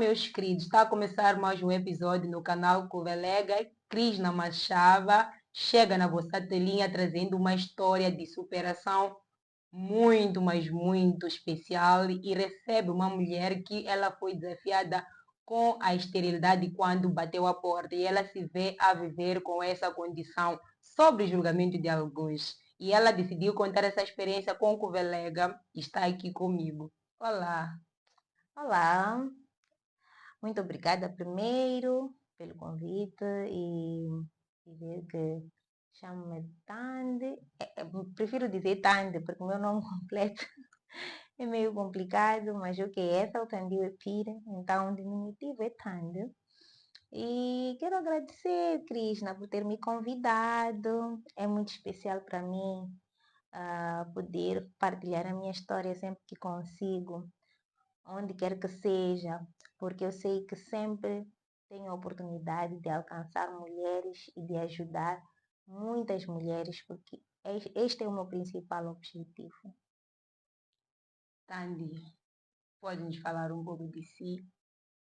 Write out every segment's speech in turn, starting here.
meus queridos, está a começar mais um episódio no canal Covelega. Krishna Machava chega na vossa telinha trazendo uma história de superação muito, mas muito especial e recebe uma mulher que ela foi desafiada com a esterilidade quando bateu a porta e ela se vê a viver com essa condição sob o julgamento de alguns. E ela decidiu contar essa experiência com o Covelega e está aqui comigo. Olá! Olá, muito obrigada primeiro pelo convite e dizer que chamo-me Tande. Prefiro dizer Tande porque o meu nome completo é meio complicado, mas essa é o Tandil Epira, então o diminutivo é Tande. E quero agradecer, Krishna, por ter me convidado. É muito especial para mim poder partilhar a minha história sempre que consigo, onde quer que seja, porque eu sei que sempre tenho a oportunidade de alcançar mulheres e de ajudar muitas mulheres, porque este é o meu principal objetivo. Tandy, pode nos falar um pouco de si?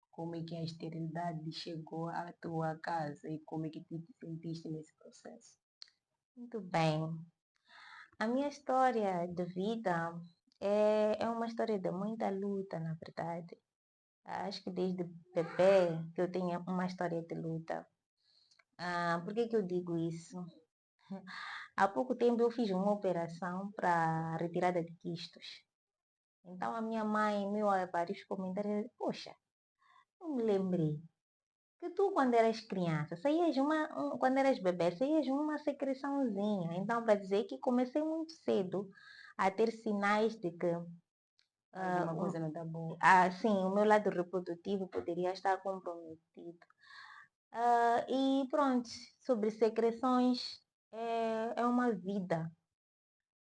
Como é que a esterilidade chegou à tua casa e como é que tu te sentiste nesse processo? Muito bem. A minha história de vida é uma história de muita luta, na verdade. Acho que desde bebê que eu tenho uma história de luta. Por que eu digo isso? Há pouco tempo eu fiz uma operação para retirada de quistos. Então a minha mãe, meu vários comentários, poxa, eu me lembrei que tu quando eras criança, quando eras bebê, saías uma secreçãozinha. Então para dizer que comecei muito cedo a ter sinais de que Alguma coisa não está boa? sim, o meu lado reprodutivo poderia estar comprometido. E pronto, sobre secreções, é uma vida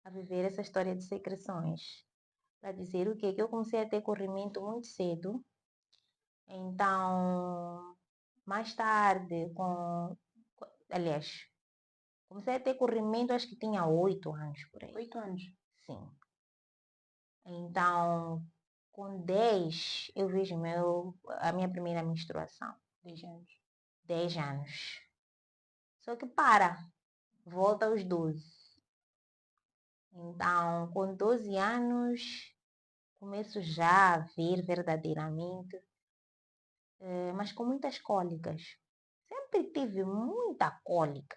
a viver essa história de secreções. Para dizer o quê? Que eu comecei a ter corrimento muito cedo. Então, mais tarde, aliás, comecei a ter corrimento, acho que tinha 8 anos por aí. 8 anos. Sim. Então, com 10, eu vejo a minha primeira menstruação. 10 anos. 10 anos. Só que volta aos 12. Então, com 12 anos, começo já a ver verdadeiramente, mas com muitas cólicas. Sempre tive muita cólica.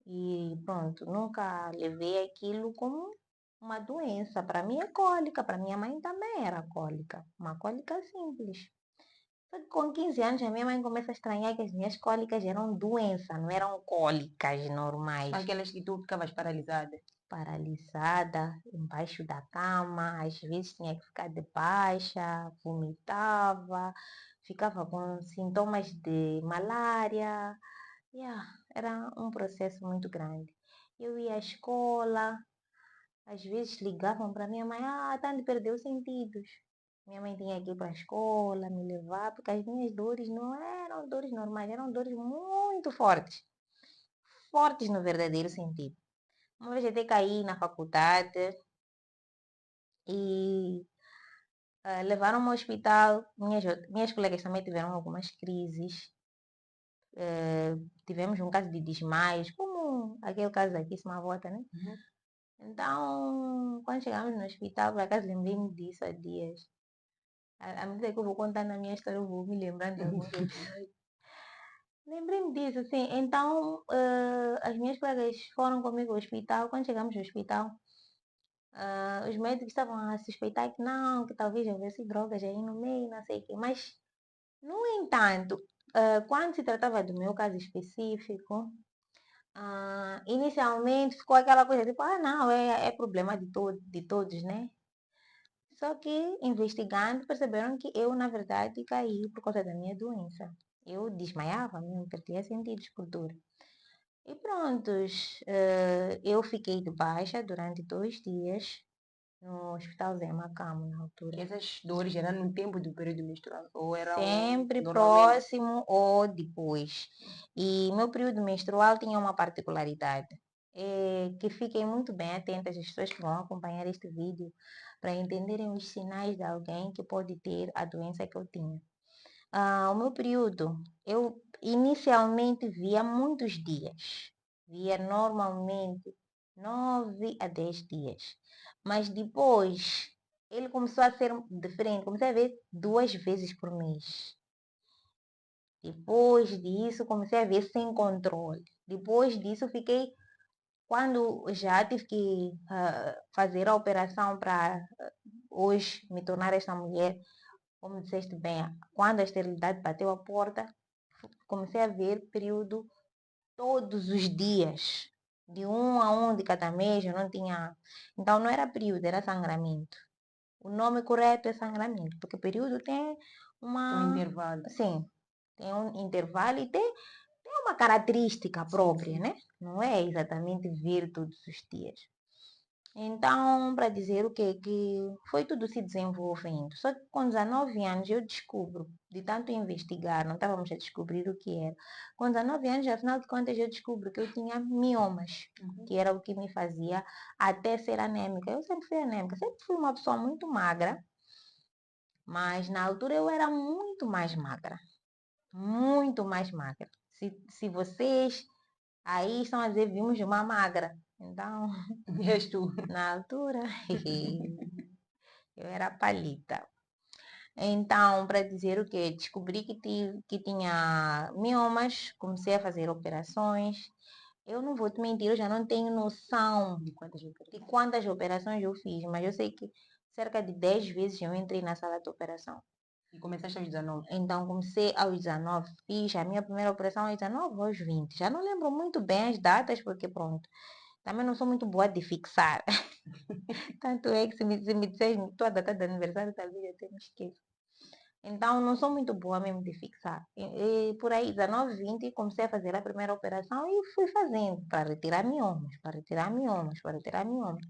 E pronto, nunca levei aquilo como uma doença. Para mim é cólica, para minha mãe também era cólica. Uma cólica simples. Só que com 15 anos a minha mãe começa a estranhar que as minhas cólicas eram doença, não eram cólicas normais. Aquelas que tu ficavas paralisada. Paralisada, embaixo da cama, às vezes tinha que ficar de baixa, vomitava, ficava com sintomas de malária. Era um processo muito grande. Eu ia à escola, às vezes ligavam para minha mãe, Tande perdeu os sentidos. Minha mãe tinha que ir para a escola, me levar, porque as minhas dores não eram dores normais, eram dores muito fortes. Fortes no verdadeiro sentido. Uma vez até caí na faculdade e levaram-me ao hospital. Minhas colegas também tiveram algumas crises. Tivemos um caso de desmaios, como aquele caso aqui, se uma volta, né? Uhum. Então, quando chegamos no hospital, por acaso lembrei-me disso há dias. À medida que eu vou contando a minha história, eu vou me lembrando de alguns episódios. Lembrei-me disso, sim. Então, as minhas colegas foram comigo ao hospital. Quando chegamos no hospital, os médicos estavam a suspeitar que não, que talvez houvesse drogas aí no meio, não sei o quê. Mas, no entanto, quando se tratava do meu caso específico, inicialmente ficou aquela coisa tipo, não, é problema de todos, né? Só que, investigando, perceberam que eu, na verdade, caí por causa da minha doença. Eu desmaiava, não perdia sentidos por dor. E prontos, eu fiquei de baixa durante 2 dias no Hospital Zé Macamo, na E altura. essas dores eram no tempo do período menstrual ou eram Sempre normalmente? próximo ou depois. E meu período menstrual tinha uma particularidade. Que fiquem muito bem atentas as pessoas que vão acompanhar este vídeo para entenderem os sinais de alguém que pode ter a doença que eu tinha. O meu período, eu inicialmente via muitos dias. Via normalmente 9 a 10 dias. Mas depois ele começou a ser diferente. Comecei a ver 2 vezes por mês. Depois disso, comecei a ver sem controle. Depois disso, fiquei. Quando já tive que fazer a operação para hoje me tornar esta mulher, como disseste bem, quando a esterilidade bateu a porta, comecei a ver período todos os dias, de um a um de cada mês, eu não tinha. Então não era período, era sangramento. O nome correto é sangramento, porque período tem Um uma. intervalo. Sim, tem um intervalo e tem uma característica própria, sim. né? Não é exatamente ver todos os dias. Então, para dizer o quê? Que foi tudo se desenvolvendo. Só que com 19 anos eu descubro, de tanto investigar, não estávamos a descobrir o que era. Com 19 anos, afinal de contas, eu descubro que eu tinha miomas, que era o que me fazia até ser anêmica. Eu sempre fui anêmica, sempre fui uma pessoa muito magra, mas na altura eu era muito mais magra. Muito mais magra. Se vocês aí estão a dizer, vimos uma magra. Então, És tu. na altura, eu era palita. Então, para dizer o quê? Descobri que tinha miomas, comecei a fazer operações. Eu não vou te mentir, eu já não tenho noção de quantas operações eu fiz, mas eu sei que cerca de 10 vezes eu entrei na sala de operação. E começaste aos 19. Então, comecei aos 19, fiz a minha primeira operação aos 19 ou aos 20. Já não lembro muito bem as datas, porque pronto, também não sou muito boa de fixar. Tanto é que se me disseres tua data de aniversário, talvez eu até me esqueço. Então, não sou muito boa mesmo de fixar. E por aí, 19, 20, comecei a fazer a primeira operação e fui fazendo para retirar miomas, para retirar miomas, para retirar miomas.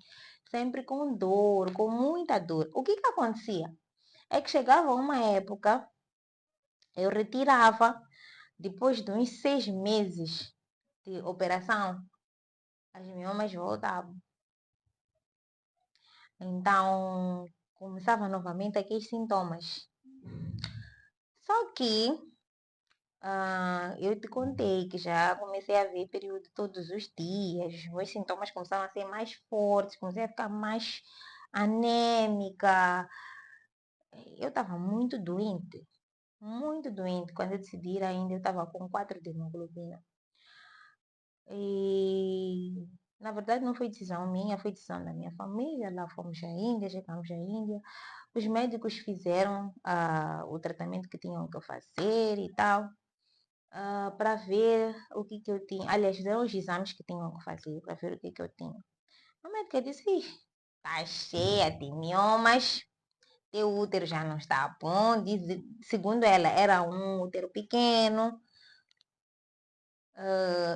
Sempre com dor, com muita dor. O que que acontecia? É que chegava uma época, eu retirava, depois de uns 6 meses de operação, as miomas voltavam. Então, começava novamente aqueles sintomas. Só que eu te contei que já comecei a ver período todos os dias, meus sintomas começaram a ser mais fortes, comecei a ficar mais anêmica. Eu estava muito doente, muito doente. Quando eu decidi ir ainda, eu estava com 4 de hemoglobina. E na verdade não foi decisão minha, foi decisão da minha família. Lá fomos à Índia, chegamos à Índia. Os médicos fizeram o tratamento que tinham que fazer e tal, para ver o que, que eu tinha. Aliás, fizeram os exames que tinham que fazer para ver o que, que eu tinha. A médica disse: está cheia de miomas, teu útero já não está bom. Segundo ela, era um útero pequeno.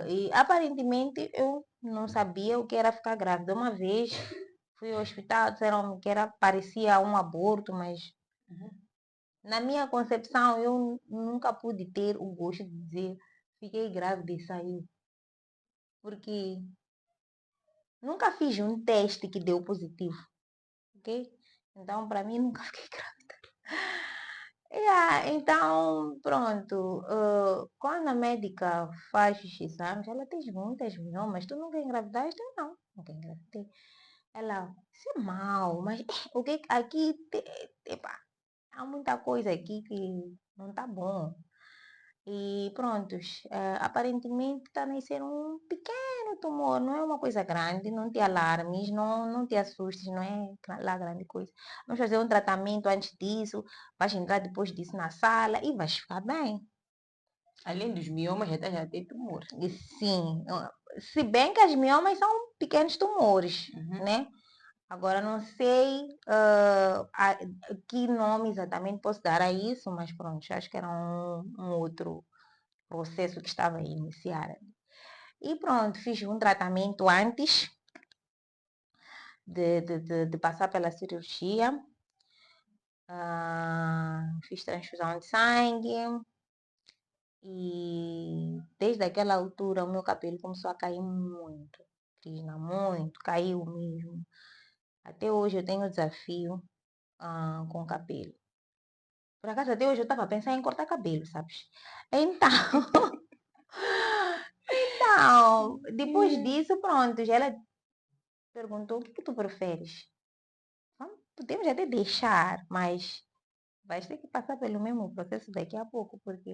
E aparentemente eu não sabia o que era ficar grávida. Uma vez fui ao hospital, disseram que parecia um aborto, mas na minha concepção eu nunca pude ter o gosto de dizer fiquei grávida e saiu. Porque nunca fiz um teste que deu positivo, ok? Então, para mim, nunca fiquei grávida. Então, pronto. Quando a médica faz os exames, ela tem muitas miomas. Tu nunca engravidaste? Não, nunca engravidei. Ela, isso é mal, mas o que aqui, epa, há muita coisa aqui que não tá bom. E prontos, aparentemente está a nascer um pequeno tumor, não é uma coisa grande, não te alarmes, não te assustes, não é lá grande coisa. Vamos fazer um tratamento antes disso, vais entrar depois disso na sala e vais ficar bem. Além dos miomas, já estás a ter tumor. E sim, se bem que as miomas são pequenos tumores, né? Agora não sei que nome exatamente posso dar a isso, mas pronto, acho que era um outro processo que estava a iniciar. E pronto, fiz um tratamento antes de passar pela cirurgia. Fiz transfusão de sangue. E desde aquela altura o meu cabelo começou a cair muito. Crisna, muito, caiu mesmo. Até hoje eu tenho desafio com o cabelo. Por acaso até hoje eu estava a pensar em cortar cabelo, sabes? Então, então, depois disso, pronto, já ela perguntou o que tu preferes? Podemos até deixar, mas vais ter que passar pelo mesmo processo daqui a pouco, porque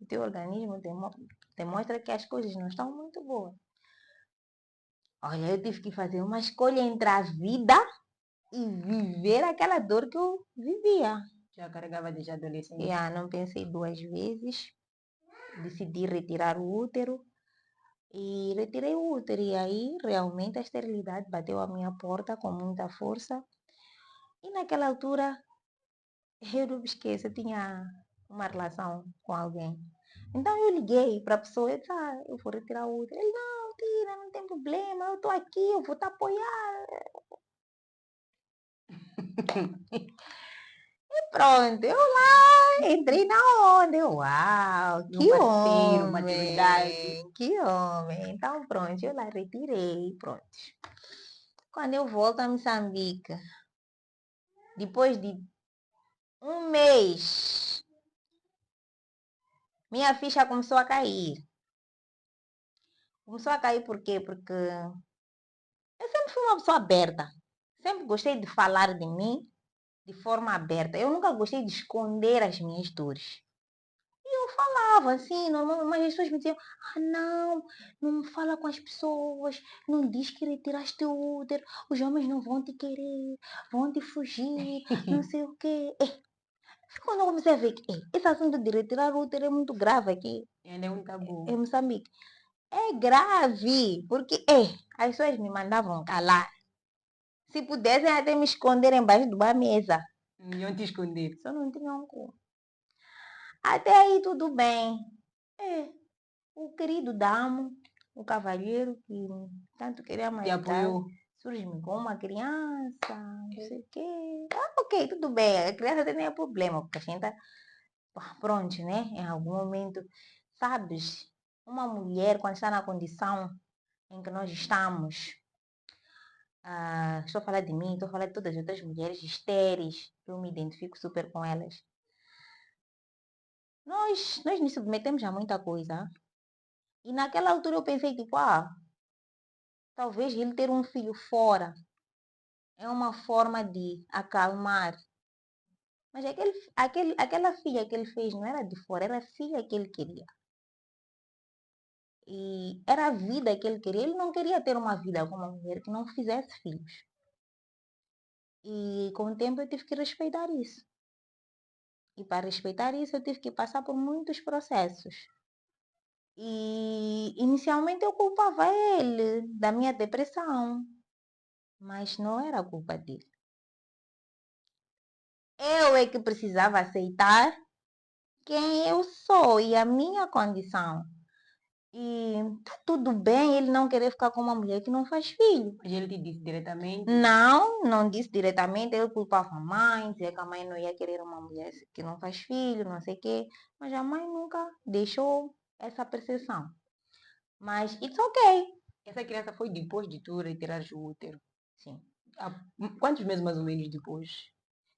o teu organismo demonstra que as coisas não estão muito boas. Olha, eu tive que fazer uma escolha entre a vida e viver aquela dor que eu vivia. Já carregava desde adolescente. Não pensei duas vezes, decidi retirar o útero e retirei o útero. E aí realmente a esterilidade bateu à minha porta com muita força. E naquela altura, eu não me esqueço, eu tinha uma relação com alguém. Então eu liguei para a pessoa e disse, eu vou retirar o útero. Ele, não, tira, não tem problema, eu estou aqui, eu vou te apoiar. E pronto, eu lá entrei na onda. Uau, Meu que parceiro, maturidade. homem, que homem. Então pronto, eu lá retirei, pronto. Quando eu volto a Moçambique, depois de um mês, minha ficha começou a cair. Começou a cair por quê? Porque eu sempre fui uma pessoa aberta. Sempre gostei de falar de mim de forma aberta. Eu nunca gostei de esconder as minhas dores. E eu falava assim, normal, mas as pessoas me diziam, não fala com as pessoas, não diz que retiraste o útero, os homens não vão te querer, vão te fugir, não sei o quê. Quando eu comecei a ver que esse assunto de retirar o útero é muito grave aqui Ainda é um tabu. em Moçambique. É grave, porque as pessoas me mandavam calar. Se pudessem até me esconder embaixo de uma mesa. Iam te esconder. Só não tinham como. Até aí tudo bem. O querido damo, o cavalheiro que tanto queria Te mais tarde, apoiou. surge-me com uma criança, não sei o quê. Ok, tudo bem. A criança tem nenhum problema, porque a gente tá pronto, né? Em algum momento, sabes, uma mulher quando está na condição em que nós estamos, estou a falar de mim, estou a falar de todas as outras mulheres estéreis, eu me identifico super com elas. Nós nos submetemos a muita coisa. E naquela altura eu pensei, tipo, talvez ele ter um filho fora é uma forma de acalmar. Mas aquela filha que ele fez não era de fora, era a filha que ele queria. E era a vida que ele queria. Ele não queria ter uma vida com uma mulher que não fizesse filhos. E com o tempo eu tive que respeitar isso. E para respeitar isso eu tive que passar por muitos processos. E inicialmente eu culpava ele da minha depressão, mas não era culpa dele. Eu é que precisava aceitar quem eu sou e a minha condição. E tá tudo bem ele não querer ficar com uma mulher que não faz filho. Mas ele te disse diretamente. Não disse diretamente, eu culpava a mãe, dizia que a mãe não ia querer uma mulher que não faz filho, não sei o quê. Mas a mãe nunca deixou essa percepção. Mas it's ok. Essa criança foi depois de tu retirar o útero. Sim. Quantos meses mais ou menos depois?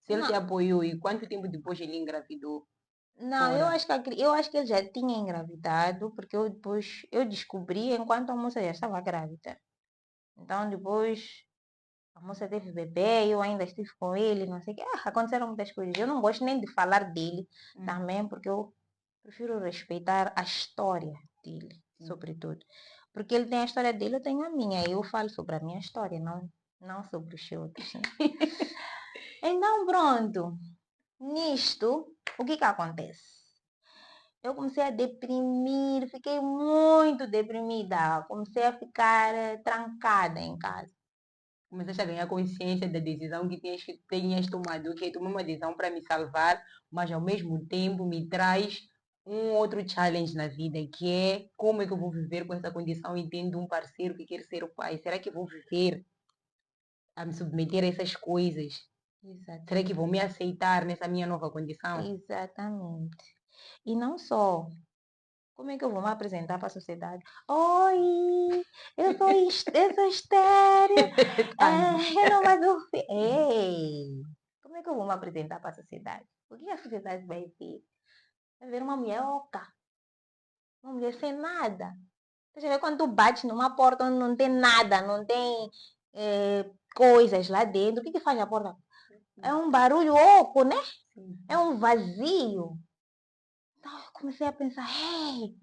Se ele te Não, apoiou e quanto tempo depois ele engravidou? não, eu Fora. acho eu acho que ele já tinha engravidado, porque eu descobri enquanto a moça já estava grávida. Então depois a moça teve bebê, eu ainda estive com ele, não sei o que. Aconteceram muitas coisas. Eu não gosto nem de falar dele também, porque eu prefiro respeitar a história dele, sobretudo. Porque ele tem a história dele, eu tenho a minha. Eu falo sobre a minha história, não sobre os outros. Né? Então, pronto. Nisto, o que acontece? Eu comecei a deprimir, fiquei muito deprimida. Comecei a ficar trancada em casa. Começaste a ganhar consciência da decisão que tinhas tomado. Ok, tomei uma decisão para me salvar, mas ao mesmo tempo me traz um outro challenge na vida, que é como é que eu vou viver com essa condição e tendo um parceiro que quer ser o pai? Será que eu vou viver a me submeter a essas coisas? Será que vou me aceitar nessa minha nova condição? Exatamente. E não só. Como é que eu vou me apresentar para a sociedade? Oi, eu sou estéreo, Tanto. eu não mais Ei, como é que eu vou me apresentar para a sociedade? O que a sociedade vai ver? Vai ver uma mulher oca, uma mulher sem nada. Você vê quando tu bates numa porta onde não tem nada, não tem coisas lá dentro, o que faz a porta? É um barulho oco, né? Sim. É um vazio. Então eu comecei a pensar, ei,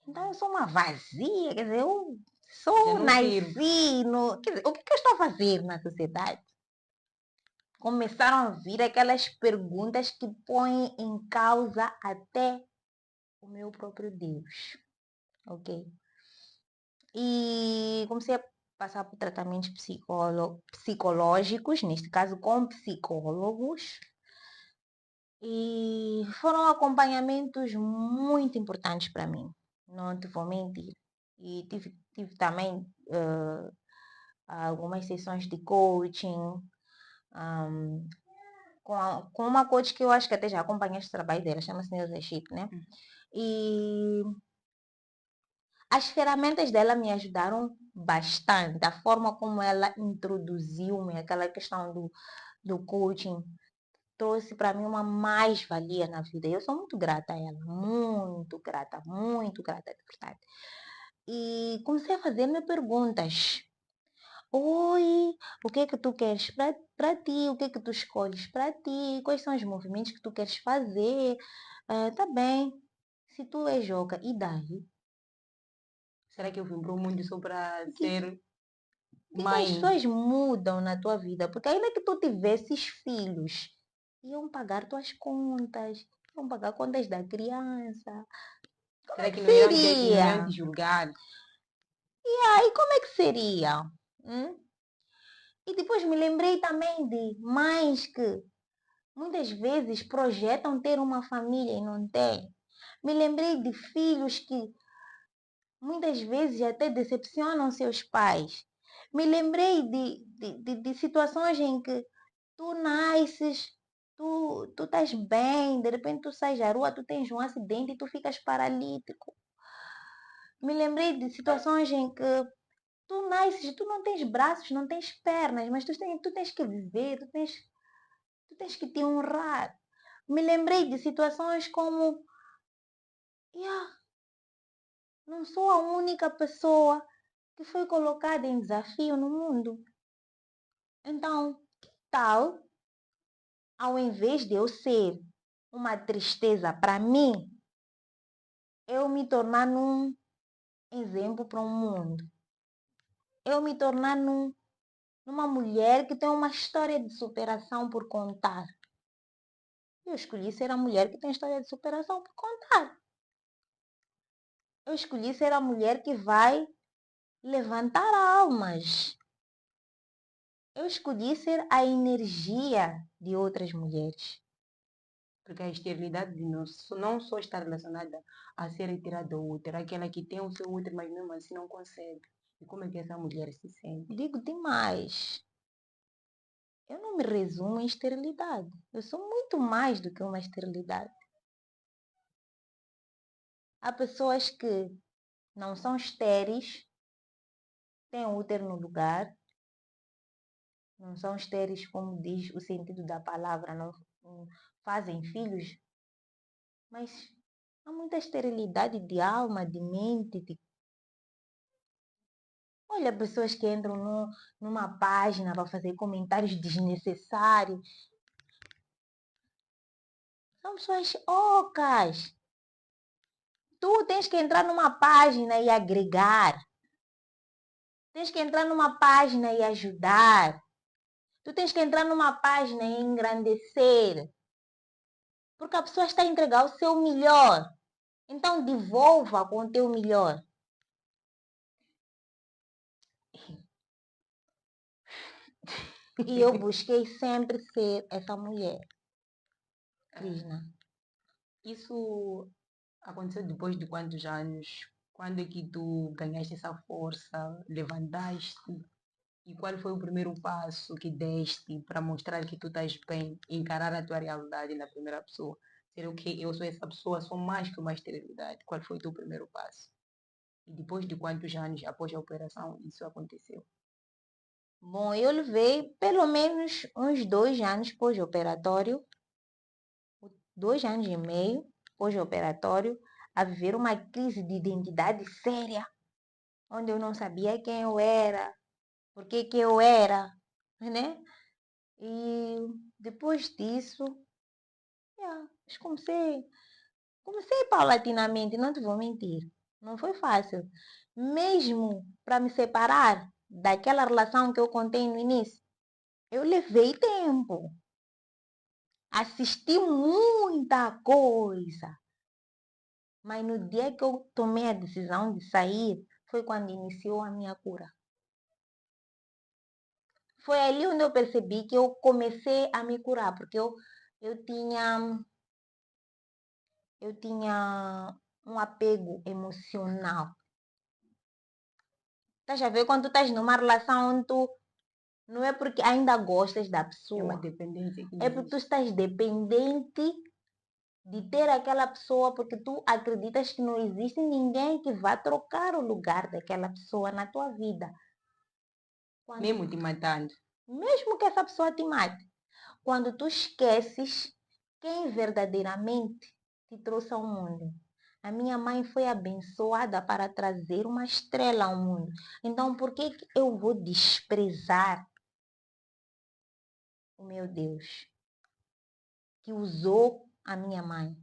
então eu sou uma vazia, quer dizer, eu Já sou, não sirvo. nasci, no, quer dizer, o que eu estou a fazer na sociedade? Começaram a vir aquelas perguntas que põem em causa até o meu próprio Deus, ok? E comecei a passar por tratamentos psicológicos, neste caso com psicólogos, e foram acompanhamentos muito importantes para mim, não te vou mentir. E tive também algumas sessões de coaching, com uma coach que eu acho que até já acompanhaste o trabalho dela, chama-se Neuza Chip, né? E as ferramentas dela me ajudaram bastante. A forma como ela introduziu-me, aquela questão do coaching, trouxe para mim uma mais-valia na vida. E eu sou muito grata a ela, muito grata, de verdade. E comecei a fazer-me perguntas. Oi, o que é que tu queres para ti? O que é que tu escolhes para ti? Quais são os movimentos que tu queres fazer? Tá bem, se tu és joga, e daí? Será que eu vim para o mundo só para O que, ser que as mãe? pessoas mudam na tua vida? Porque ainda que tu tivesses filhos, iam pagar tuas contas, iam pagar contas da criança. Como Será é que que não irão seria? te julgar? E aí, como é que seria? Hum? E depois me lembrei também de mães que muitas vezes projetam ter uma família e não têm. Me lembrei de filhos que muitas vezes até decepcionam seus pais. Me lembrei de situações em que tu nasces, tu estás bem, de repente tu sais à rua, tu tens um acidente e tu ficas paralítico. Me lembrei de situações em que tu nasces, tu não tens braços, não tens pernas, mas tu tens que viver, tu tens que te honrar. Me lembrei de situações como, yeah, não sou a única pessoa que foi colocada em desafio no mundo. Então, tal, ao invés de eu ser uma tristeza para mim, eu me tornar num exemplo para o mundo. Eu me tornar numa mulher que tem uma história de superação por contar. Eu escolhi ser a mulher que tem história de superação por contar. Eu escolhi ser a mulher que vai levantar almas. Eu escolhi ser a energia de outras mulheres. Porque a esterilidade não só está relacionada a ser retirada do útero, aquela que tem o seu útero, mas mesmo assim não consegue. E como é que essa mulher se sente? Digo demais. Eu não me resumo em esterilidade. Eu sou muito mais do que uma esterilidade. Há pessoas que não são estéreis, têm o útero no lugar, não são estéreis como diz o sentido da palavra, não fazem filhos, mas há muita esterilidade de alma, de mente. Olha, pessoas que entram numa página para fazer comentários desnecessários. São pessoas ocas. Tu tens que entrar numa página e agregar. Tens que entrar numa página e ajudar. Tu tens que entrar numa página e engrandecer. Porque a pessoa está a entregar o seu melhor. Então devolva com o teu melhor. E eu busquei sempre ser essa mulher. Krishna. Isso aconteceu depois de quantos anos? Quando é que tu ganhaste essa força, levantaste? E qual foi o primeiro passo que deste para mostrar que tu estás bem, encarar a tua realidade na primeira pessoa? Ser o que eu sou essa pessoa, sou mais que uma esterilidade. Qual foi o teu primeiro passo? E depois de quantos anos após a operação isso aconteceu? Bom, eu levei pelo menos uns 2 anos pós-operatório 2 anos e meio pós-operatório a viver uma crise de identidade séria, onde eu não sabia quem eu era, por que eu era, né? E depois disso, mas comecei paulatinamente, não te vou mentir. Não foi fácil. Mesmo para me separar daquela relação que eu contei no início, eu levei tempo. Assisti muita coisa. Mas no dia que eu tomei a decisão de sair, foi quando iniciou a minha cura. Foi ali onde eu percebi que eu comecei a me curar, porque eu tinha um apego emocional. Estás a ver quando tu estás numa relação onde tu não é porque ainda gostas da É uma pessoa, dependência que é porque tu estás dependente de ter aquela pessoa, porque tu acreditas que não existe ninguém que vá trocar o lugar daquela pessoa na tua vida. mesmo te matando. Mesmo que essa pessoa te mate. Quando tu esqueces quem verdadeiramente te trouxe ao mundo. A minha mãe foi abençoada para trazer uma estrela ao mundo. Então, por que eu vou desprezar o meu Deus, que usou a minha mãe?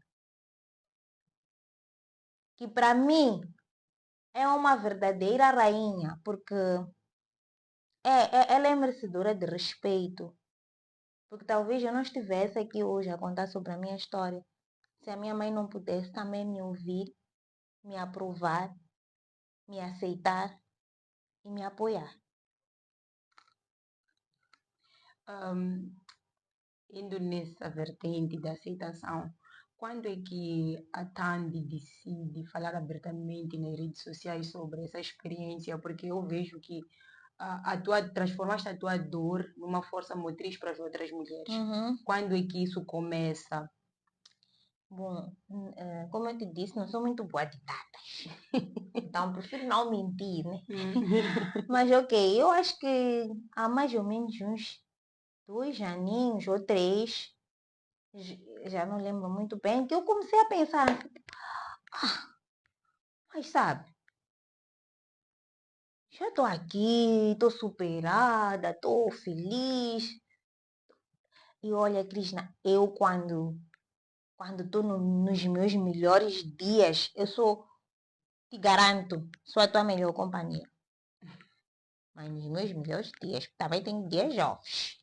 Que para mim é uma verdadeira rainha, porque ela é merecedora de respeito. Porque talvez eu não estivesse aqui hoje a contar sobre a minha história se a minha mãe não pudesse também me ouvir, me aprovar, me aceitar e me apoiar. Indo nessa vertente da aceitação, quando é que a Tandy decide falar abertamente nas redes sociais sobre essa experiência? Porque eu vejo que transformaste a tua dor numa força motriz para as outras mulheres. Quando é que isso começa? Bom, como eu te disse, não sou muito boa de datas. Então, prefiro não mentir, né? Mas, ok, eu acho que há mais ou menos uns 2 aninhos ou 3, já não lembro muito bem, que eu comecei a pensar, mas sabe, já estou aqui, estou superada, estou feliz. E olha, Krishna, eu quando estou nos meus melhores dias, te garanto, sou a tua melhor companhia. Mas nos meus melhores dias, também tenho dias jovens.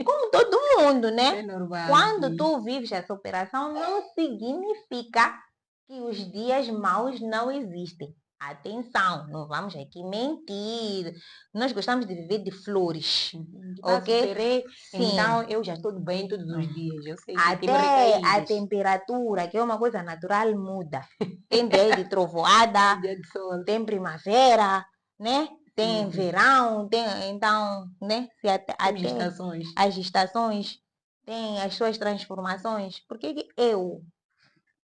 Como todo mundo, né? É normal. Quando tu vives essa operação, não significa que os dias maus não existem. Atenção, não vamos aqui mentir. Nós gostamos de viver de flores. Ok? Superei, Sim. então eu já estou bem todos os dias. Eu sei que tem Até a recaídas. temperatura, que é uma coisa natural, muda. Tem dia de trovoada, Dia de sol. tem primavera, né? Tem Sim. verão, então, né? Se até Estações. as estações têm as suas transformações. Por que eu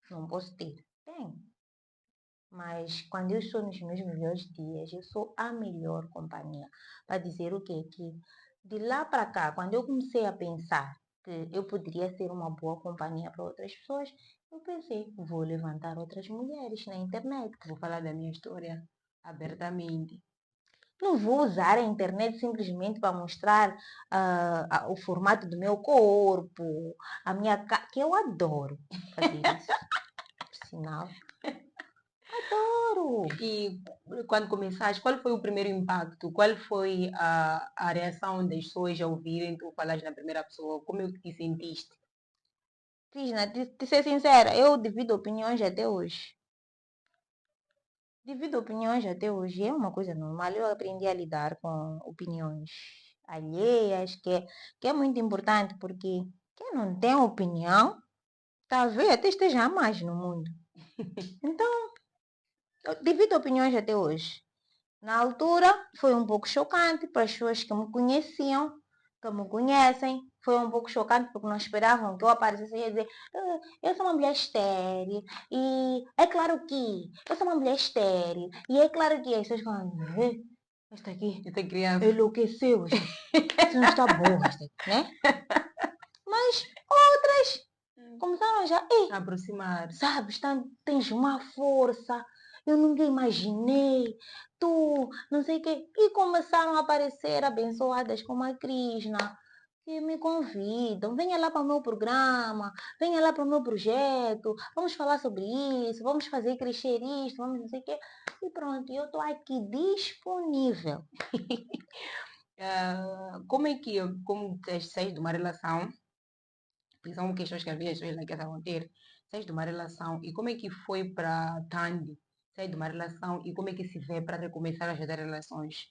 não posso ter? Tem. Mas quando eu estou nos meus melhores dias, eu sou a melhor companhia. Para dizer o quê? Que de lá para cá, quando eu comecei a pensar que eu poderia ser uma boa companhia para outras pessoas, eu pensei, vou levantar outras mulheres na internet. Vou falar da minha história abertamente. Não vou usar a internet simplesmente para mostrar o formato do meu corpo, a minha cara, que eu adoro fazer isso. Por sinal. Adoro! E quando começaste, qual foi o primeiro impacto? Qual foi a reação das pessoas ao ouvirem tu falares na primeira pessoa? Como é que te sentiste? Krishna, te ser sincera, eu divido opiniões até hoje. Divido opiniões até hoje. É uma coisa normal. Eu aprendi a lidar com opiniões alheias, que é muito importante, porque quem não tem opinião, talvez até esteja a mais no mundo. Então, eu divido opiniões até hoje. Na altura, foi um pouco chocante para as pessoas que me conheciam, que me conhecem. Foi um pouco chocante porque não esperavam que eu aparecesse e ia dizer eu sou uma mulher estéril e é claro que eu sou uma mulher estéril e é claro que as pessoas falam esta aqui Essa criança. enlouqueceu, isso não está boa, esta aqui, né? Mas outras começaram já, ei, Aproximar. sabes, tens uma força, eu nunca imaginei, tu, não sei o quê. E começaram a aparecer abençoadas como a Krishna, que me convidam, venha lá para o meu programa, venha lá para o meu projeto, vamos falar sobre isso, vamos fazer crescer isto, vamos não sei o quê. E pronto, eu estou aqui disponível. Como é que, como sais de uma relação, porque são questões que às vezes as pessoas não querem ter, sais de uma relação e como é que foi para Tandy sair de uma relação e como é que se vê para recomeçar as outras relações?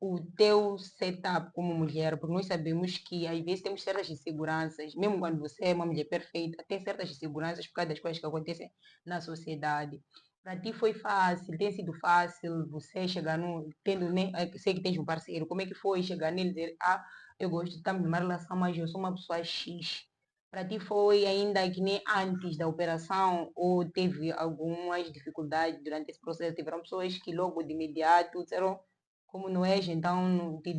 O teu setup como mulher, porque nós sabemos que às vezes temos certas inseguranças, mesmo quando você é uma mulher perfeita, tem certas inseguranças por causa das coisas que acontecem na sociedade. Para ti foi fácil, tem sido fácil você chegar no, tendo, nem, sei que tens um parceiro, como é que foi chegar nele e dizer, eu gosto de estar numa relação, mas eu sou uma pessoa X. Para ti foi ainda que nem antes da operação ou teve algumas dificuldades durante esse processo? Tiveram pessoas que logo de imediato disseram como não és, então te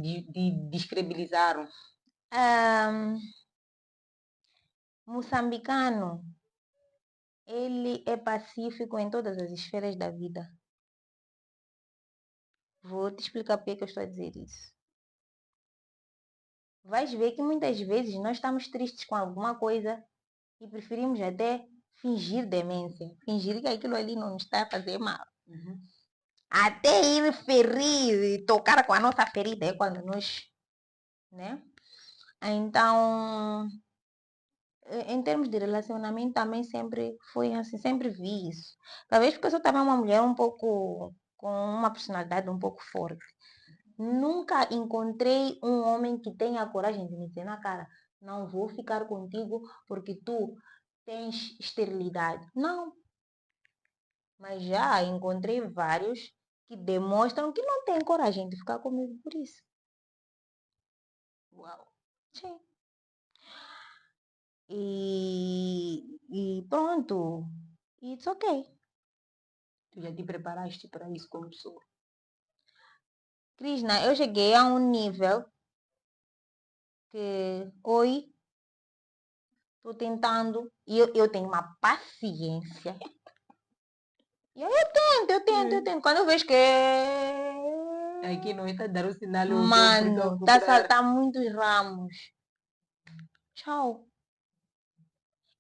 descredibilizaram. Moçambicano, ele é pacífico em todas as esferas da vida. Vou te explicar por que eu estou a dizer isso. Vais ver que muitas vezes nós estamos tristes com alguma coisa e preferimos até fingir demência, fingir que aquilo ali não nos está a fazer mal. Uhum. Até ir ferir e tocar com a nossa ferida é quando nós, né? Então, em termos de relacionamento também sempre foi assim, sempre vi isso. Talvez porque eu sou também uma mulher um pouco com uma personalidade um pouco forte. Nunca encontrei um homem que tenha a coragem de me dizer na cara, não vou ficar contigo porque tu tens esterilidade. Não. Mas já encontrei vários que demonstram que não têm coragem de ficar comigo por isso. Uau. Sim. E pronto. It's ok. Tu já te preparaste para isso como pessoa? Krishna, eu cheguei a um nível que, oi, estou tentando, e eu tenho uma paciência. E eu tento. Quando eu vejo que. Aqui não está a dar o sinal, eu estou a Mano, tá a procurar. saltar muitos ramos. Tchau.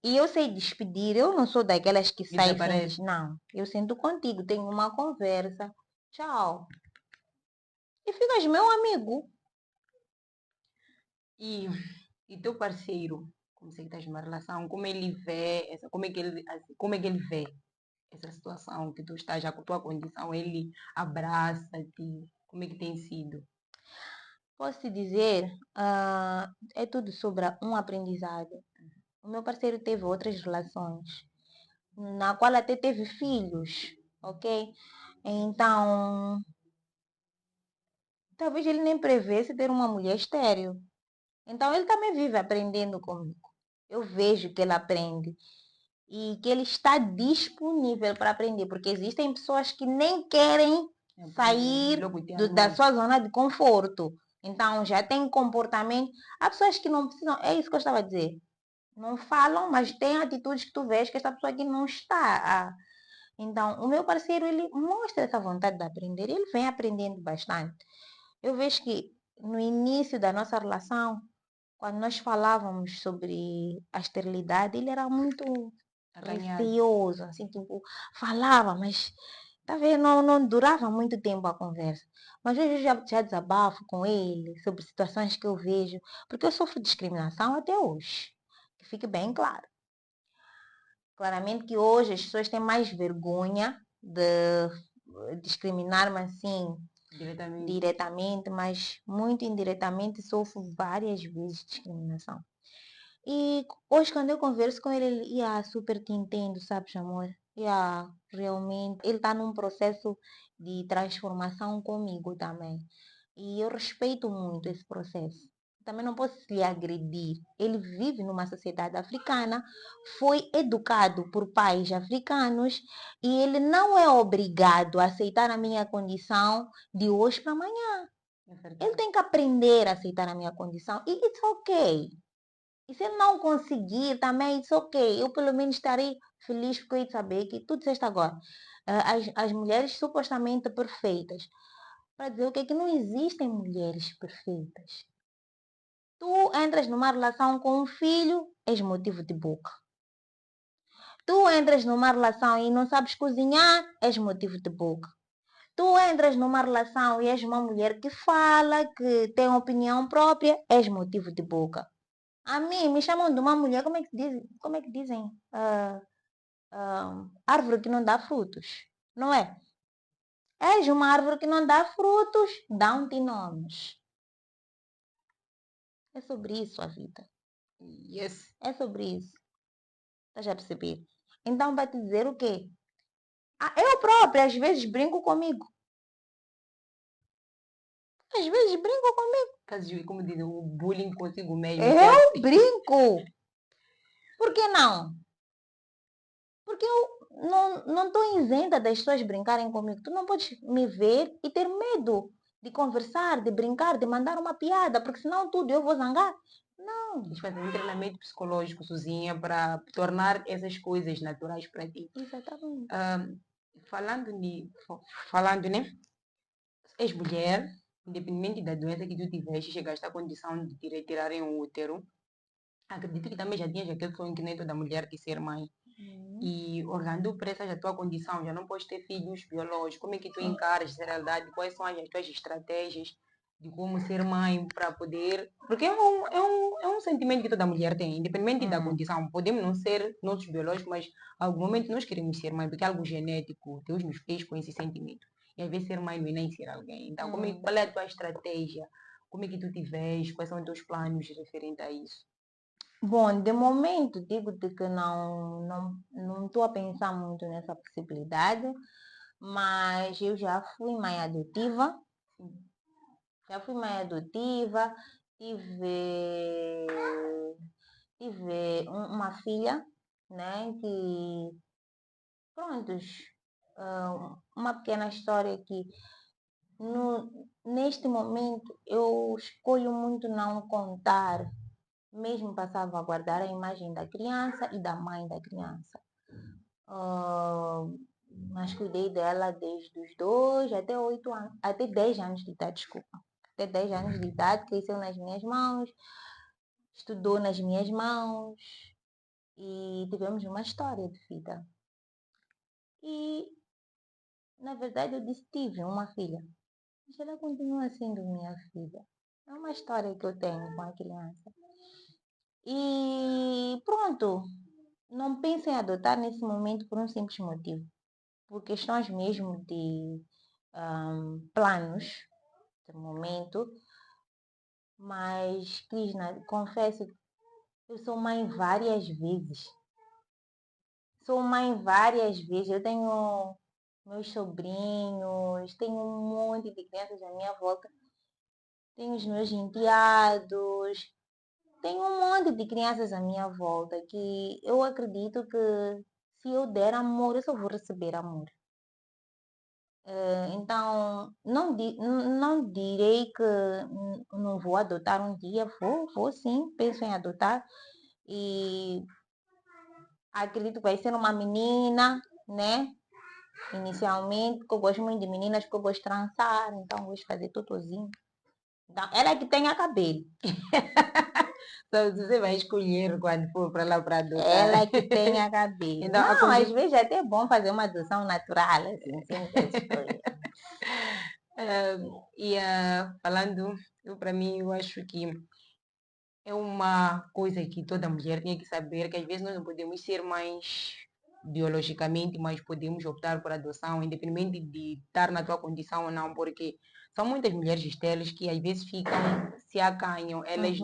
E eu sei despedir, eu não sou daquelas que E sai sem desaparece. Não, eu sento contigo, tenho uma conversa. Tchau. E ficas meu amigo. E, e teu parceiro, como você estás numa relação, como ele vê, como é que ele vê essa situação que tu estás já com a tua condição, ele abraça-te, como é que tem sido? Posso te dizer, é tudo sobre um aprendizado. O meu parceiro teve outras relações, na qual até teve filhos, ok? Então, talvez ele nem prevesse ter uma mulher estéril. Então, ele também vive aprendendo comigo. Eu vejo que ele aprende e que ele está disponível para aprender, porque existem pessoas que nem querem sair Logo te da armar. sua zona de conforto. Então, já tem comportamento. Há pessoas que não precisam, é isso que eu estava a dizer. Não falam, mas tem atitudes que tu vês que essa pessoa aqui não está. Então, o meu parceiro, ele mostra essa vontade de aprender. Ele vem aprendendo bastante. Eu vejo que no início da nossa relação, quando nós falávamos sobre a esterilidade, ele era muito Acanhado. receoso, assim, tipo, falava, mas tá vendo, não durava muito tempo a conversa. Mas hoje eu já desabafo com ele sobre situações que eu vejo, porque eu sofro discriminação até hoje. Que fique bem claro. Claramente que hoje as pessoas têm mais vergonha de discriminar-me assim Diretamente. diretamente, mas muito indiretamente sofro várias vezes discriminação. E hoje quando eu converso com ele, ele super te entendo, sabes, amor? Realmente, ele está num processo de transformação comigo também. E eu respeito muito esse processo. Também não posso lhe agredir. Ele vive numa sociedade africana, foi educado por pais africanos e ele não é obrigado a aceitar a minha condição de hoje para amanhã. É Ele verdade. tem que aprender a aceitar a minha condição e it's ok. E se ele não conseguir também, isso ok. Eu pelo menos estarei feliz porque eu ia saber que tu disseste agora. As mulheres supostamente perfeitas. Para dizer o que é que não existem mulheres perfeitas. Tu entras numa relação com um filho, és motivo de boca. Tu entras numa relação e não sabes cozinhar, és motivo de boca. Tu entras numa relação e és uma mulher que fala, que tem opinião própria, és motivo de boca. A mim me chamam de uma mulher, como é que dizem? Árvore que não dá frutos, não é? És uma árvore que não dá frutos, dão-te nomes. É sobre isso a vida. Yes. É sobre isso. Estás a perceber? Então vai te dizer o quê? Eu própria às vezes brinco comigo. Às vezes brinco comigo. Como dizem, o bullying consigo mesmo. Eu brinco. Por que não? Porque eu não estou isenta das pessoas brincarem comigo. Tu não podes me ver e ter medo de conversar, de brincar, de mandar uma piada, porque senão tudo eu vou zangar. Não. Tens de fazer um treinamento psicológico sozinha para tornar essas coisas naturais para ti. Exatamente. Falando, né? És mulher, independente da doença que tu tiveste, chegaste à condição de tirarem o útero. Acredito que também já tinhas aquele sonho que nem toda mulher de ser mãe. E olhando para essa tua condição, já não podes ter filhos biológicos. Como é que tu encaras essa realidade? Quais são as tuas estratégias de como ser mãe para poder... Porque é um sentimento que toda mulher tem, independente da condição. Podemos não ser nossos biológicos, mas em algum momento nós queremos ser mãe, porque é algo genético. Deus nos fez com esse sentimento. E às vezes ser mãe não é nem ser alguém. Então, qual é a tua estratégia? Como é que tu te vês? Quais são os teus planos referentes a isso? Bom, de momento digo-te que não estou a pensar muito nessa possibilidade, mas eu já fui mãe adotiva. Já fui mãe adotiva, tive, tive uma filha, né, que, prontos, uma pequena história que neste momento eu escolho muito não contar, mesmo para salvaguardar a imagem da criança e da mãe da criança. Mas cuidei dela desde os 2 até 8 anos, até 10 anos de idade, desculpa. Até 10 anos de idade, cresceu nas minhas mãos, estudou nas minhas mãos e tivemos uma história de vida. E, na verdade, eu disse, tive uma filha, mas ela continua sendo minha filha. É uma história que eu tenho com a criança. E pronto, não penso em adotar nesse momento por um simples motivo. Por questões mesmo de planos de momento. Mas, Krishna, confesso, eu sou mãe várias vezes. Sou mãe várias vezes. Eu tenho meus sobrinhos, tenho um monte de crianças à minha volta. Tenho os meus enteados. Tenho um monte de crianças à minha volta que eu acredito que se eu der amor, eu só vou receber amor. Então, não direi que não vou adotar um dia, vou sim, penso em adotar. E acredito que vai ser uma menina, né? Inicialmente, porque eu gosto muito de meninas, porque eu gosto de trançar, então gosto de fazer tutuzinho. Então, ela é que tem a cabelo. Então, você vai escolher quando for para lá para adotar. Ela é que tem a cabelo. Então, não, às vezes é até bom fazer uma adoção natural, assim, sem ter escolha. Falando, para mim, eu acho que é uma coisa que toda mulher tem que saber, que às vezes nós não podemos ser mães biologicamente, mas podemos optar por adoção, independente de estar na tua condição ou não, porque são muitas mulheres estelas que às vezes se acanham, elas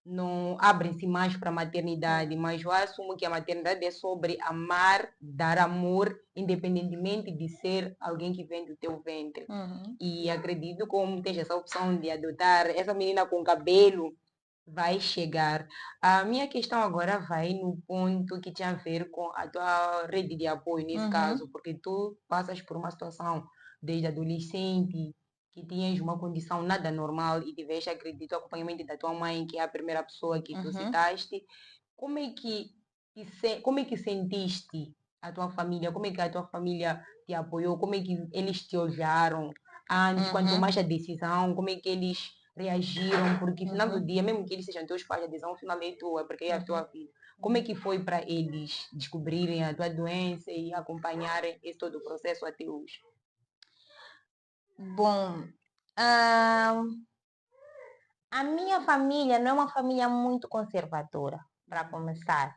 não abrem-se mais para a maternidade, mas eu assumo que a maternidade é sobre amar, dar amor, independentemente de ser alguém que vem do teu ventre. E acredito como tens essa opção de adotar essa menina com cabelo, vai chegar. A minha questão agora vai no ponto que tinha a ver com a tua rede de apoio nesse caso, porque tu passas por uma situação desde adolescente que tinhas uma condição nada normal e tiveste, acredito, o acompanhamento da tua mãe, que é a primeira pessoa que tu citaste, como é como é que sentiste a tua família? Como é que a tua família te apoiou? Como é que eles te olharam antes, quando tomaste a decisão? Como é que eles reagiram? Porque no final do dia, mesmo que eles sejam teus pais, a decisão final é tua, porque é a tua vida. Como é que foi para eles descobrirem a tua doença e acompanharem esse todo o processo até hoje? Bom, ah, a minha família não é uma família muito conservadora, para começar.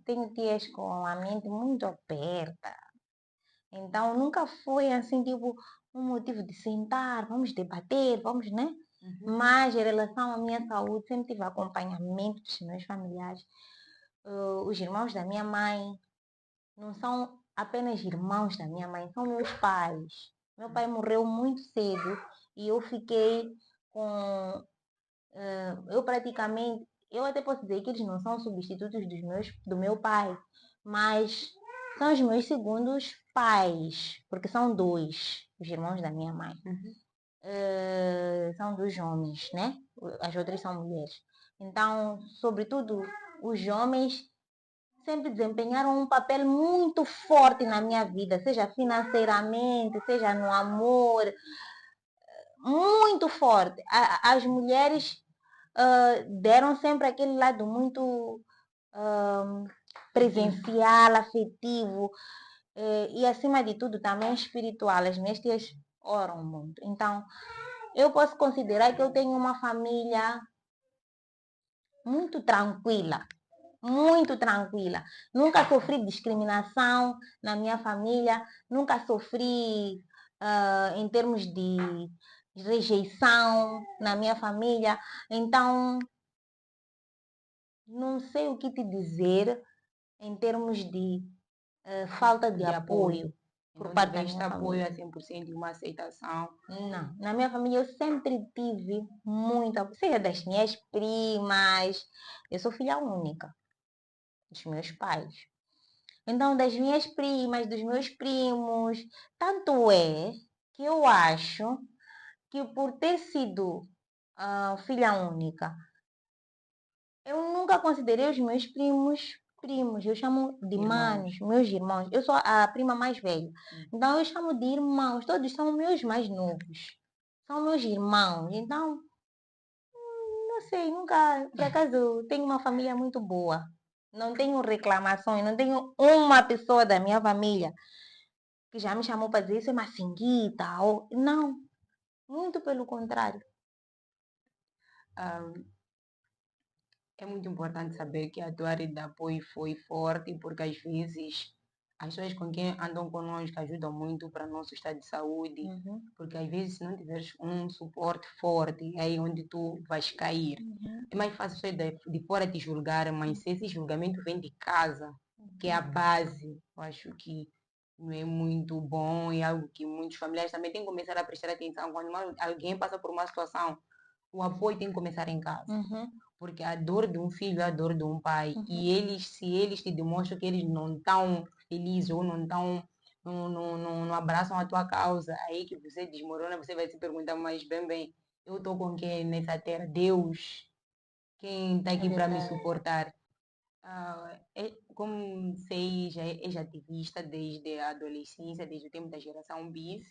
Tenho tias com a mente muito aberta. Então, nunca foi assim, tipo, um motivo de sentar, vamos debater, vamos, né? Mas, em relação à minha saúde, sempre tive acompanhamento dos meus familiares. Os irmãos da minha mãe não são apenas irmãos da minha mãe, são meus pais. Meu pai morreu muito cedo e eu fiquei com... eu praticamente... Eu até posso dizer que eles não são substitutos do meu pai, mas são os meus segundos pais, porque são dois, os irmãos da minha mãe. São dois homens, né? As outras são mulheres. Então, sobretudo, os homens sempre desempenharam um papel muito forte na minha vida, seja financeiramente, seja no amor, muito forte. As mulheres deram sempre aquele lado muito presencial, afetivo e, acima de tudo, também espiritual. As minhas tias oram muito. Então, eu posso considerar que eu tenho uma família muito tranquila. Muito tranquila. Nunca sofri discriminação na minha família, nunca sofri em termos de rejeição na minha família. Então, não sei o que te dizer em termos de falta de apoio por Não parte da tiveste minha apoio família. a 100% e uma aceitação. Não, na minha família eu sempre tive muito apoio, seja das minhas primas, eu sou filha única dos meus pais. Então, das minhas primas, dos meus primos, tanto é que eu acho que por ter sido filha única, eu nunca considerei os meus primos primos, eu chamo de manos, meus irmãos. Eu sou a prima mais velha, então eu chamo de irmãos, todos são meus mais novos, são meus irmãos. Então, não sei, nunca, por acaso, tenho uma família muito boa. Não tenho reclamações, não tenho uma pessoa da minha família que já me chamou para dizer isso é uma singuita, ou... Não, muito pelo contrário. Ah, é muito importante saber que a tua rede de apoio foi forte, porque às vezes as pessoas com quem andam conosco ajudam muito para o nosso estado de saúde, porque às vezes se não tiveres um suporte forte, é aí onde tu vais cair. É mais fácil as pessoas de fora te julgar, mas se esse julgamento vem de casa, que é a base, eu acho que não é muito bom e algo que muitos familiares também têm que começar a prestar atenção. Quando alguém passa por uma situação, o apoio tem que começar em casa. Porque a dor de um filho é a dor de um pai. E eles, se eles te demonstram que eles não estão felizes ou não estão, não abraçam a tua causa, aí que você desmorona, você vai se perguntar, mas bem, eu estou com quem nessa terra? Deus, quem está aqui para me suportar? Como sei, já és ativista desde a adolescência, desde o tempo da geração bis,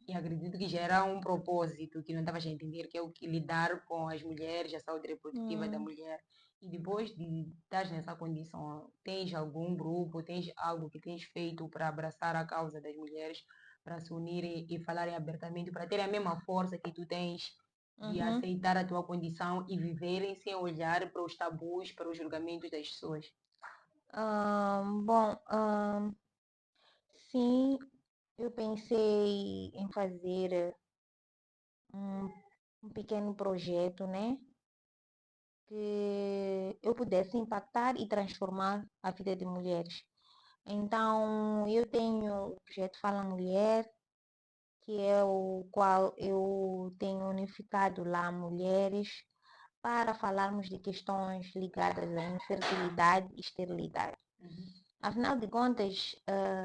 e acredito que já era um propósito que não estava a entender, que é o que lidar com as mulheres, a saúde reprodutiva da mulher. E depois de estar nessa condição, tens algum grupo, tens algo que tens feito para abraçar a causa das mulheres, para se unirem e falarem abertamente, para terem a mesma força que tu tens de aceitar a tua condição e viverem sem olhar para os tabus, para os julgamentos das pessoas? Bom, sim, eu pensei em fazer um, um pequeno projeto, né? Que eu pudesse impactar e transformar a vida de mulheres. Então, eu tenho o projeto Fala Mulher, que é o qual eu tenho unificado lá mulheres para falarmos de questões ligadas à infertilidade e esterilidade. Afinal de contas,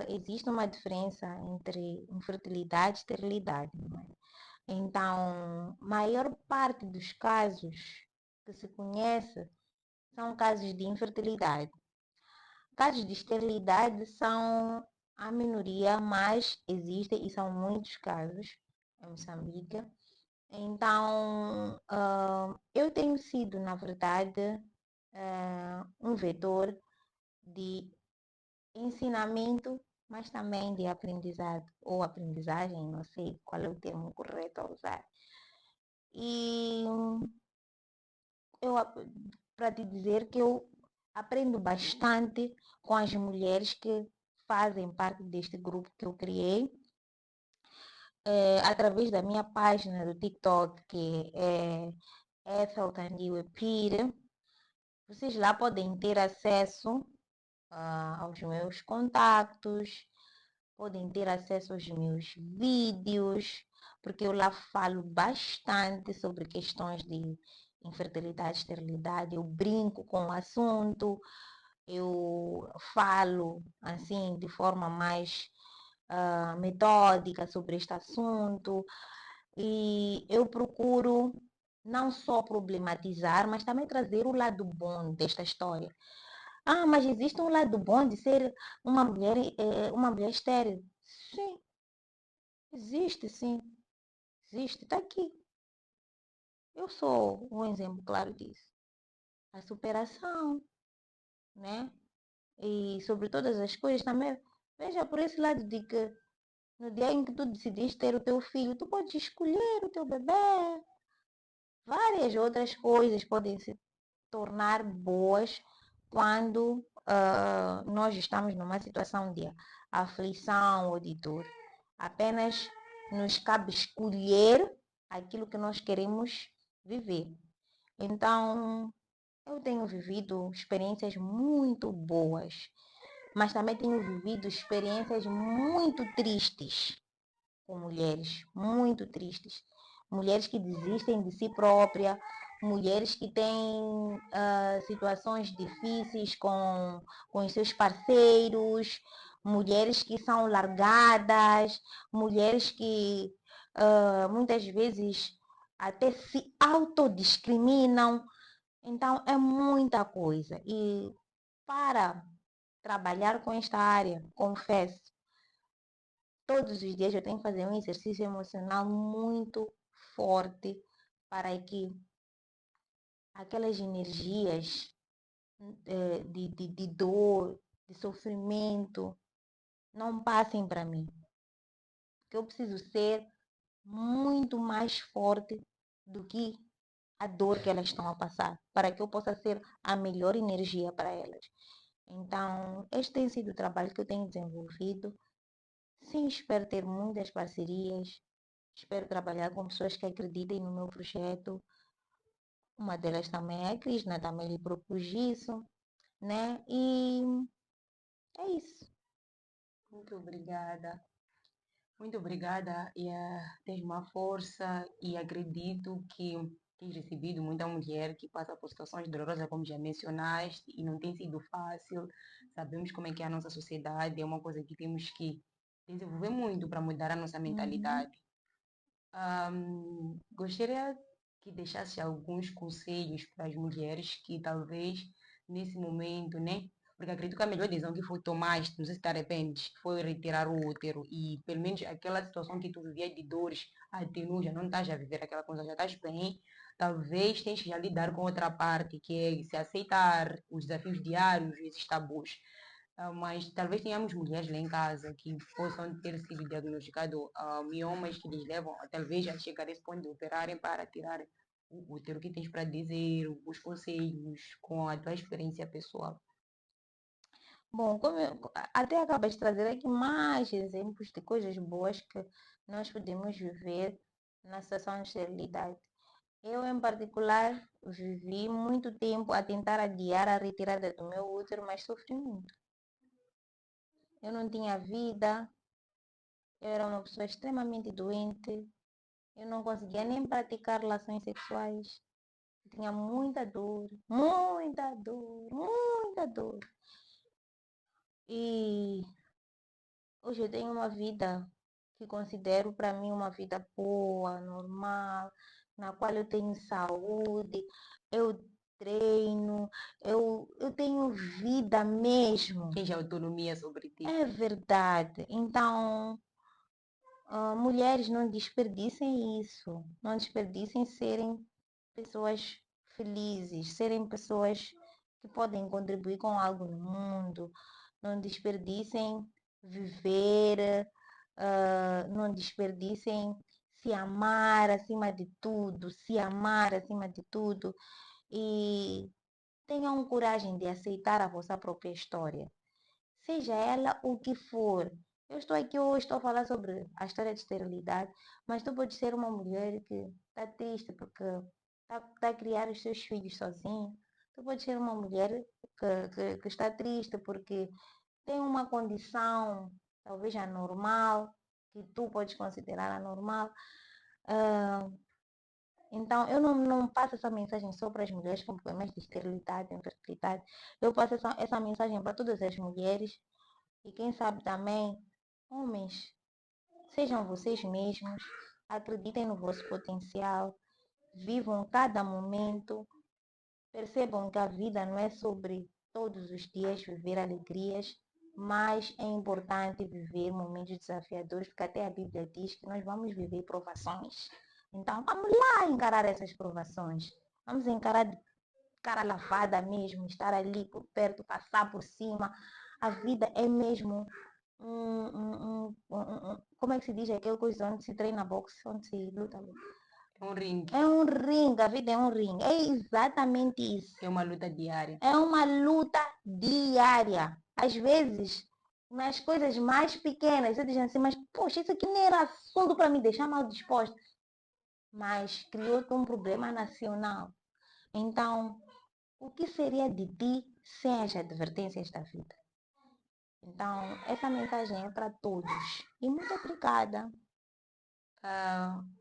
existe uma diferença entre infertilidade e esterilidade, não é? Então, maior parte dos casos que se conhece são casos de infertilidade. Casos de esterilidade são a minoria, mas existem e são muitos casos em Moçambique. Então, eu tenho sido, na verdade, um vetor de ensinamento, mas também de aprendizado, ou aprendizagem, não sei qual é o termo correto a usar. E eu, para te dizer que eu aprendo bastante com as mulheres que fazem parte deste grupo que eu criei, através da minha página do TikTok, que é Ethel Tandiwe Pire. Vocês lá podem ter acesso aos meus contactos, podem ter acesso aos meus vídeos, porque eu lá falo bastante sobre questões de infertilidade, esterilidade, eu brinco com o assunto, eu falo assim de forma mais metódica sobre este assunto e eu procuro não só problematizar, mas também trazer o lado bom desta história. Ah, mas existe um lado bom de ser uma mulher estéril? Sim, existe sim. Existe, está aqui. Eu sou um exemplo claro disso. A superação, né? E sobre todas as coisas também, veja por esse lado de que no dia em que tu decidiste ter o teu filho, tu podes escolher o teu bebê. Várias outras coisas podem se tornar boas quando nós estamos numa situação de aflição ou de dor. Apenas nos cabe escolher aquilo que nós queremos viver. Então, eu tenho vivido experiências muito boas, mas também tenho vivido experiências muito tristes com mulheres, muito tristes. Mulheres que desistem de si própria, mulheres que têm situações difíceis com os seus parceiros, mulheres que são largadas, mulheres que muitas vezes até se autodiscriminam. Então é muita coisa. E para trabalhar com esta área, confesso, todos os dias eu tenho que fazer um exercício emocional muito forte para que aquelas energias de dor, de sofrimento, não passem para mim. Porque eu preciso ser muito mais forte do que a dor que elas estão a passar, para que eu possa ser a melhor energia para elas. Então, este tem sido o trabalho que eu tenho desenvolvido. Sim, espero ter muitas parcerias, espero trabalhar com pessoas que acreditem no meu projeto. Uma delas também é a Krishna, também lhe propus isso, né? E é isso. Muito obrigada. Muito obrigada e tens uma força e acredito que tens recebido muita mulher que passa por situações dolorosas, como já mencionaste, e não tem sido fácil. Sabemos como é que é a nossa sociedade, é uma coisa que temos que desenvolver muito para mudar a nossa Uhum. mentalidade. Gostaria que deixasse alguns conselhos para as mulheres que talvez nesse momento, né? Porque acredito que a melhor decisão que foi tomar, não sei se te arrependes, foi retirar o útero e pelo menos aquela situação que tu vivias de dores, atenua, já não estás a viver aquela coisa, já estás bem. Talvez tenhas que já lidar com outra parte, que é se aceitar os desafios diários, esses tabus. Mas talvez tenhamos mulheres lá em casa que possam ter sido diagnosticadas miomas que lhes levam talvez a chegar a esse ponto de operarem para tirar o útero que tens para dizer, os conselhos com a tua experiência pessoal. Bom, até acabas de trazer aqui mais exemplos de coisas boas que nós podemos viver na situação de esterilidade. Eu, em particular, vivi muito tempo a tentar adiar a retirada do meu útero, mas sofri muito. Eu não tinha vida, eu era uma pessoa extremamente doente, eu não conseguia nem praticar relações sexuais. Eu tinha muita dor, muita dor, muita dor. E hoje eu tenho uma vida que considero para mim uma vida boa, normal, na qual eu tenho saúde, eu treino, eu tenho vida mesmo. Tens autonomia sobre ti. É verdade. Então, mulheres não desperdicem isso, não desperdicem serem pessoas felizes, serem pessoas que podem contribuir com algo no mundo, não desperdicem viver, não desperdicem se amar acima de tudo, se amar acima de tudo e tenham coragem de aceitar a vossa própria história, seja ela o que for. Eu estou aqui hoje, estou a falar sobre a história de esterilidade, mas tu podes ser uma mulher que está triste porque está a criar os seus filhos sozinha. Tu podes ser uma mulher que está triste porque tem uma condição talvez anormal, que tu podes considerar anormal. Ah, então, eu não passo essa mensagem só para as mulheres com problemas de esterilidade, infertilidade. Eu passo essa mensagem para todas as mulheres e quem sabe também, homens, sejam vocês mesmos, acreditem no vosso potencial, vivam cada momento, percebam que a vida não é sobre todos os dias viver alegrias, mas é importante viver momentos desafiadores, porque até a Bíblia diz que nós vamos viver provações. Então, vamos lá encarar essas provações. Vamos encarar de cara lavada mesmo, estar ali por perto, passar por cima. A vida é mesmo como é que se diz aquela coisa onde se treina boxe, onde se luta? É um ringue. É um ringue, a vida é um ringue. É exatamente isso. É uma luta diária. É uma luta diária. Às vezes, nas coisas mais pequenas, você diz assim, mas poxa, isso aqui nem era assunto para me deixar mal disposta. Mas criou-te um problema nacional. Então, o que seria de ti sem as advertências da vida? Então, essa mensagem é para todos. E muito obrigada.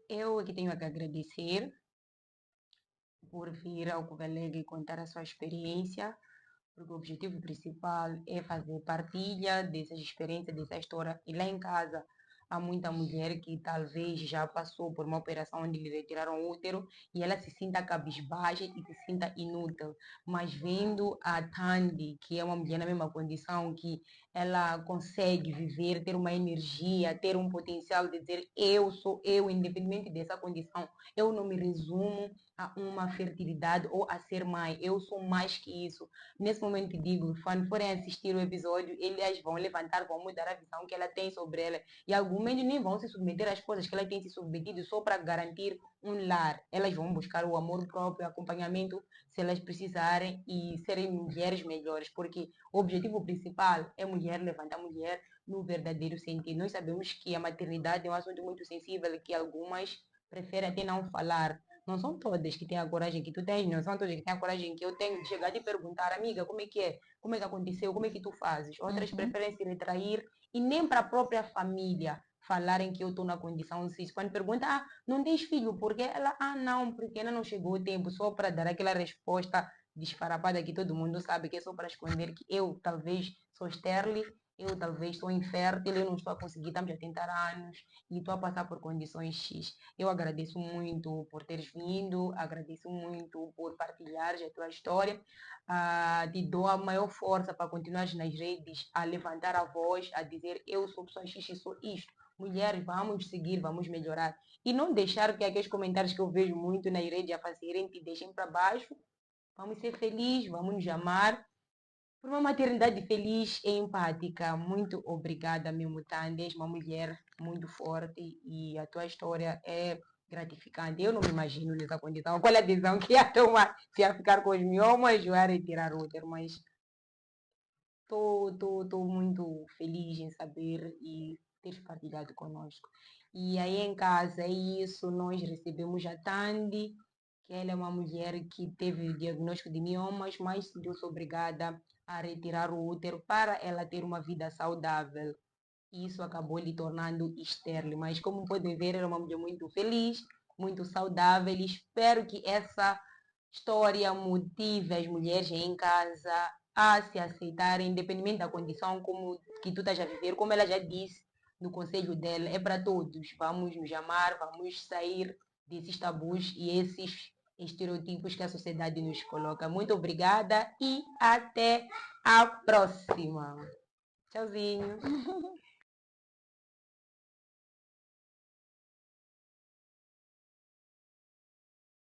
Eu aqui tenho a que agradecer por vir ao Covelega e contar a sua experiência, porque o objetivo principal é fazer partilha dessas experiências, dessa história. E lá em casa há muita mulher que talvez já passou por uma operação onde lhe retiraram o útero e ela se sinta cabisbaixa e se sinta inútil. Mas vendo a Tandy, que é uma mulher na mesma condição, que ela consegue viver, ter uma energia, ter um potencial de dizer eu sou eu, independente dessa condição, eu não me resumo a uma fertilidade ou a ser mãe, eu sou mais que isso. Nesse momento digo, quando forem assistir o episódio, eles vão levantar, vão mudar a visão que ela tem sobre ela. E alguns nem vão se submeter às coisas que ela tem se submetido só para garantir um lar. Elas vão buscar o amor próprio, o acompanhamento, se elas precisarem, e serem mulheres melhores. Porque o objetivo principal é mulher levantar a mulher no verdadeiro sentido. Nós sabemos que a maternidade é um assunto muito sensível, que algumas preferem até não falar. Não são todas que têm a coragem que tu tens, não são todas que têm a coragem que eu tenho de chegar e perguntar, amiga, como é que é? Como é que aconteceu? Como é que tu fazes? Outras preferem se retrair e nem para a própria família falarem que eu estou na condição cis. Quando pergunta, não tens filho? Porque ela, não, porque ainda não chegou o tempo, só para dar aquela resposta disfarrapada que todo mundo sabe que é só para esconder que eu talvez sou estéril, eu talvez sou infértil, eu não estou a conseguir, estamos a tentar há anos e estou a passar por condições X. Eu agradeço muito por teres vindo, agradeço muito por partilhares a tua história. Te dou a maior força para continuar nas redes, a levantar a voz, a dizer eu sou pessoa X e sou isto. Mulheres, vamos seguir, vamos melhorar. E não deixar que aqueles comentários que eu vejo muito nas redes a fazerem te deixem para baixo. Vamos ser felizes, vamos nos amar por uma maternidade feliz e empática. Muito obrigada, meu Mutande. És uma mulher muito forte e a tua história é gratificante. Eu não me imagino nessa condição. Qual é a decisão que ia tomar? Se ia ficar com os miomas ou ia retirar o útero? Mas estou muito feliz em saber e teres partilhado conosco. E aí em casa é isso, nós recebemos a Tandy, que ela é uma mulher que teve o diagnóstico de miomas, mas deu-se obrigada a retirar o útero para ela ter uma vida saudável. Isso acabou lhe tornando estéril, mas como podem ver, era uma mulher muito feliz, muito saudável, e espero que essa história motive as mulheres em casa a se aceitarem, independente da condição como que tu estás a viver, como ela já disse no conselho dela, é para todos. Vamos nos amar, vamos sair desses tabus e esses estereotipos que a sociedade nos coloca. Muito obrigada e até a próxima. Tchauzinho.